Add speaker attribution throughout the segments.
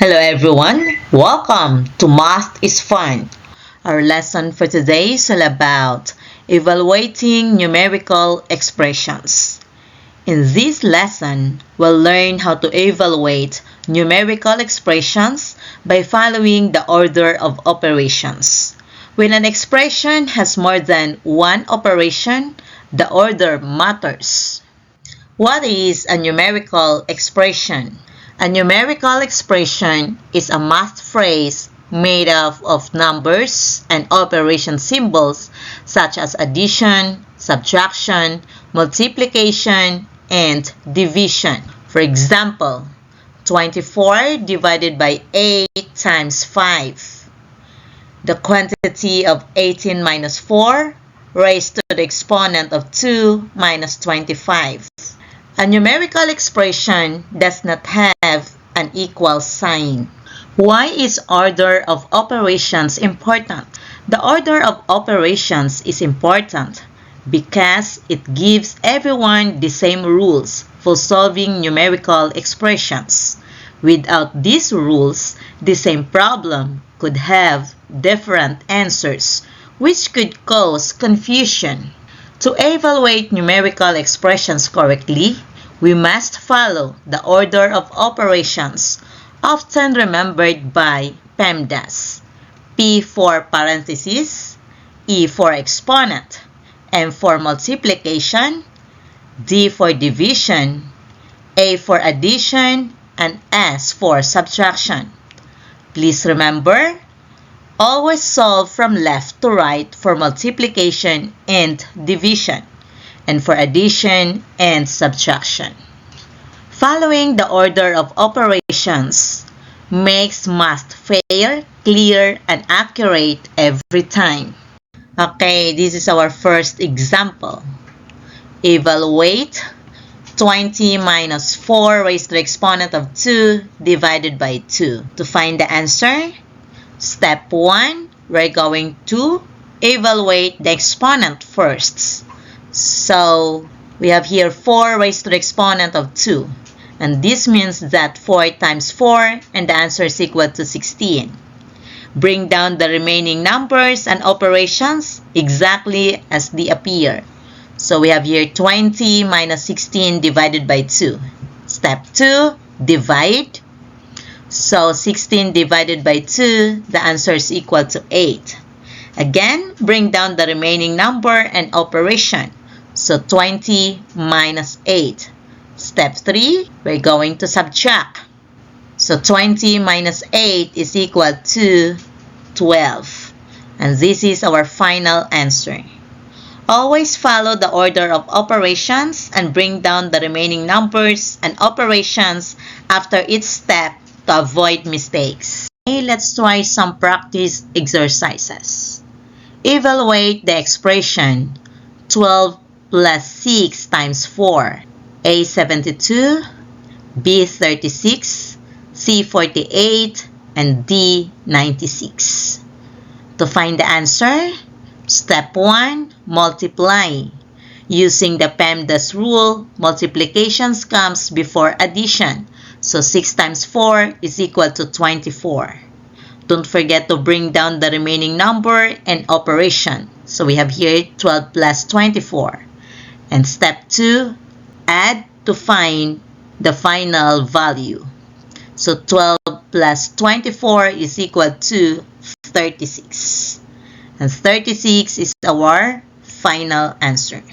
Speaker 1: Hello everyone, welcome to Math is Fun. Our lesson for today is all about evaluating numerical expressions. In this lesson, we'll learn how to evaluate numerical expressions by following the order of operations. When an expression has more than one operation, the order matters. What is a numerical expression? A numerical expression is a math phrase made up of numbers and operation symbols such as addition, subtraction, multiplication, and division. For example, 24 divided by 8 times 5. The quantity of 18 minus 4 raised to the exponent of 2 minus 25. A numerical expression does not have an equal sign. Why is order of operations important? The order of operations is important because it gives everyone the same rules for solving numerical expressions. Without these rules, the same problem could have different answers, which could cause confusion. To evaluate numerical expressions correctly, we must follow the order of operations, often remembered by PEMDAS. P for parentheses, E for exponent, M for multiplication, D for division, A for addition, and S for subtraction. Please remember, always solve from left to right for multiplication and division, and for addition and subtraction. Following the order of operations makes math fair, clear, and accurate every time. Okay, this is our first example. Evaluate 20 minus 4 raised to the exponent of 2 divided by 2. To find the answer, Step 1, we're going to evaluate the exponent first. So, we have here 4 raised to the exponent of 2. And this means that 4 times 4 and the answer is equal to 16. Bring down the remaining numbers and operations exactly as they appear. So, we have here 20 minus 16 divided by 2. Step 2, divide. So, 16 divided by 2, the answer is equal to 8. Again, bring down the remaining number and operation. So, 20 minus 8. Step 3, we're going to subtract. So, 20 minus 8 is equal to 12. And this is our final answer. Always follow the order of operations and bring down the remaining numbers and operations after each step to avoid mistakes. Okay, let's try some practice exercises. Evaluate the expression 12 plus 6 times 4. A 72, B 36, C 48, and D 96. To find the answer, Step 1, multiply. Using the PEMDAS rule, multiplications comes before addition. So 6 times 4 is equal to 24. Don't forget to bring down the remaining number and operation. So we have here 12 plus 24. And step 2, add to find the final value. So 12 plus 24 is equal to 36. And 36 is our final answer.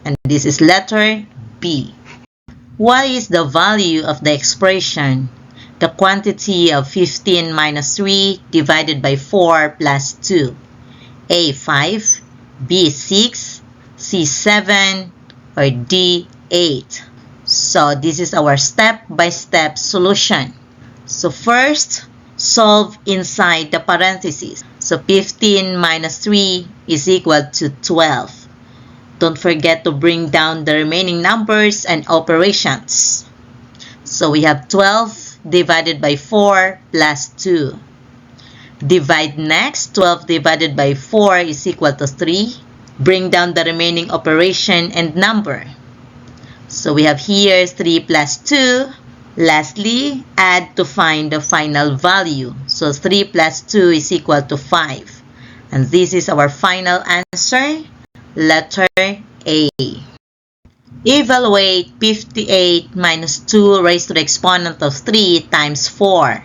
Speaker 1: And this is letter B. What is the value of the expression, the quantity of 15 minus 3 divided by 4 plus 2? A 5, B 6, C 7, or D 8? So this is our step-by-step solution. So first, solve inside the parentheses. So 15 minus 3 is equal to 12. Don't forget to bring down the remaining numbers and operations. So we have 12 divided by 4 plus 2. Divide next. 12 divided by 4 is equal to 3. Bring down the remaining operation and number. So we have here 3 plus 2, Lastly, add to find the final value. So 3 plus 2 is equal to 5. And this is our final answer, letter A. Evaluate 58 minus 2 raised to the exponent of 3 times 4.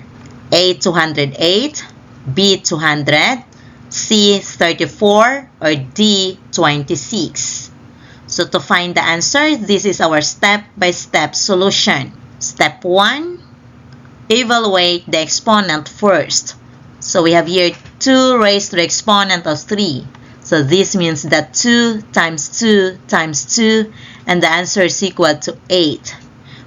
Speaker 1: A, 208, B, 200, C, 34, or D, 26. So to find the answer, this is our step-by-step solution. Step 1, evaluate the exponent first. So we have here 2 raised to the exponent of 3. So this means that 2 times 2 times 2, and the answer is equal to 8.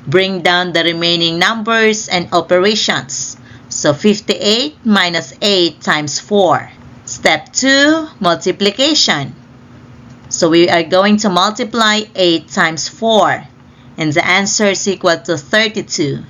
Speaker 1: Bring down the remaining numbers and operations. So 58 minus 8 times 4. Step 2, multiplication. So we are going to multiply 8 times 4. And the answer is equal to 32.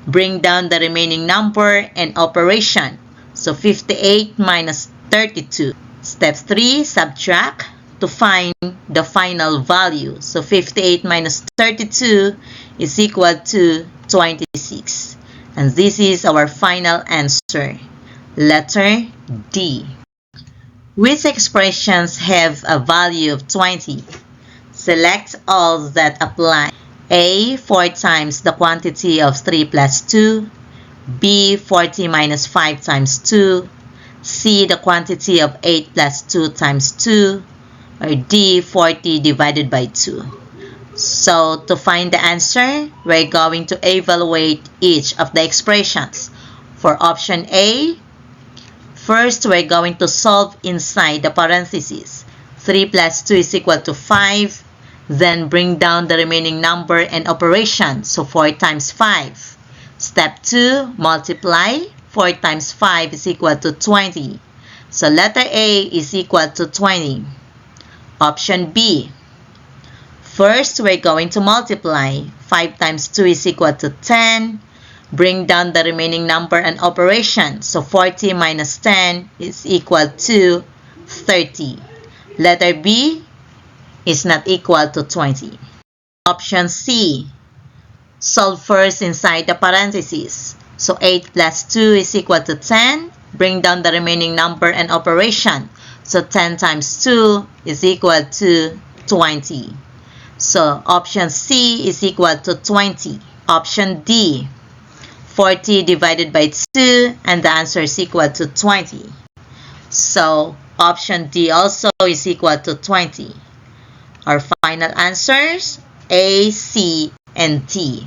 Speaker 1: Bring down the remaining number and operation. So 58 minus 32. Step 3, subtract to find the final value. So 58 minus 32 is equal to 26. And this is our final answer, letter D. Which expressions have a value of 20? Select all that apply. A, 4 times the quantity of 3 plus 2. B, 40 minus 5 times 2. C, the quantity of 8 plus 2 times 2. Or D, 40 divided by 2. So to find the answer, we're going to evaluate each of the expressions. For option A, first we're going to solve inside the parentheses. 3 plus 2 is equal to 5. Then bring down the remaining number and operation. So 4 times 5. Step 2, multiply. 4 times 5 is equal to 20. So letter A is equal to 20. Option B. First, we're going to multiply. 5 times 2 is equal to 10. Bring down the remaining number and operation. So 40 minus 10 is equal to 30. Letter B is not equal to 20. Option C. Solve first inside the parentheses. So 8 plus 2 is equal to 10. Bring down the remaining number and operation. So 10 times 2 is equal to 20. So option C is equal to 20. Option D, 40 divided by 2, and the answer is equal to 20. So option D also is equal to 20. Our final answers, A, C, and D.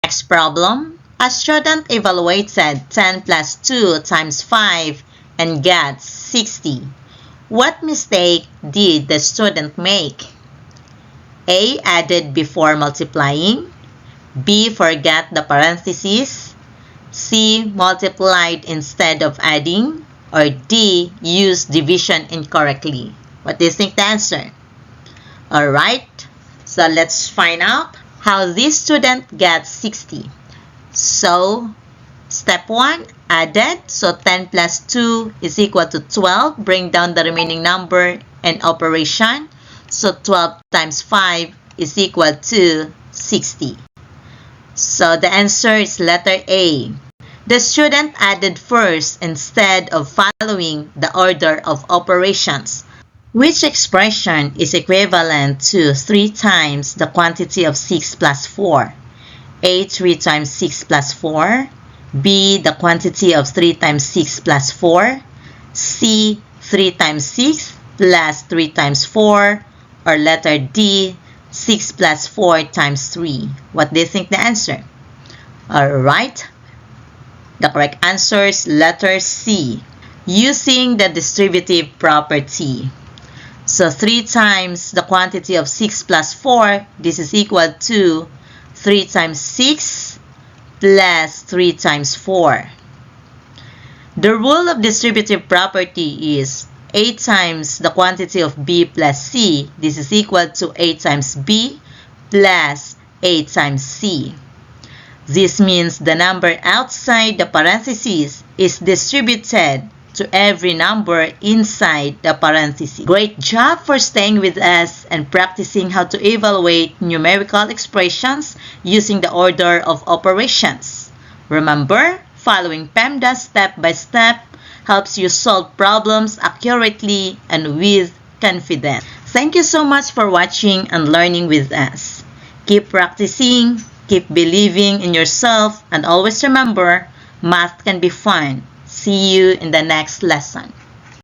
Speaker 1: Next problem. A student evaluated 10 plus 2 times 5 and got 60. What mistake did the student make? A, added before multiplying. B, forgot the parentheses. C, multiplied instead of adding. Or D, used division incorrectly. What do you think the answer? Alright, so let's find out how this student got 60. So, step 1, added. So 10 plus 2 is equal to 12. Bring down the remaining number and operation. So 12 times 5 is equal to 60. So the answer is letter A. The student added first instead of following the order of operations. Which expression is equivalent to 3 times the quantity of 6 plus 4? A, 3 times 6 plus 4. B, the quantity of 3 times 6 plus 4. C, 3 times 6 plus 3 times 4. Or letter D, 6 plus 4 times 3. What do you think the answer? Alright. The correct answer is letter C, using the distributive property. So 3 times the quantity of 6 plus 4, this is equal to 3 times 6 plus 3 times 4. The rule of distributive property is A times the quantity of B plus C, this is equal to A times B plus A times C. This means the number outside the parentheses is distributed to every number inside the parentheses. Great job for staying with us and practicing how to evaluate numerical expressions using the order of operations. Remember, following PEMDAS step by step helps you solve problems accurately and with confidence. Thank you so much for watching and learning with us. Keep practicing, keep believing in yourself, and always remember, math can be fun. See you in the next lesson.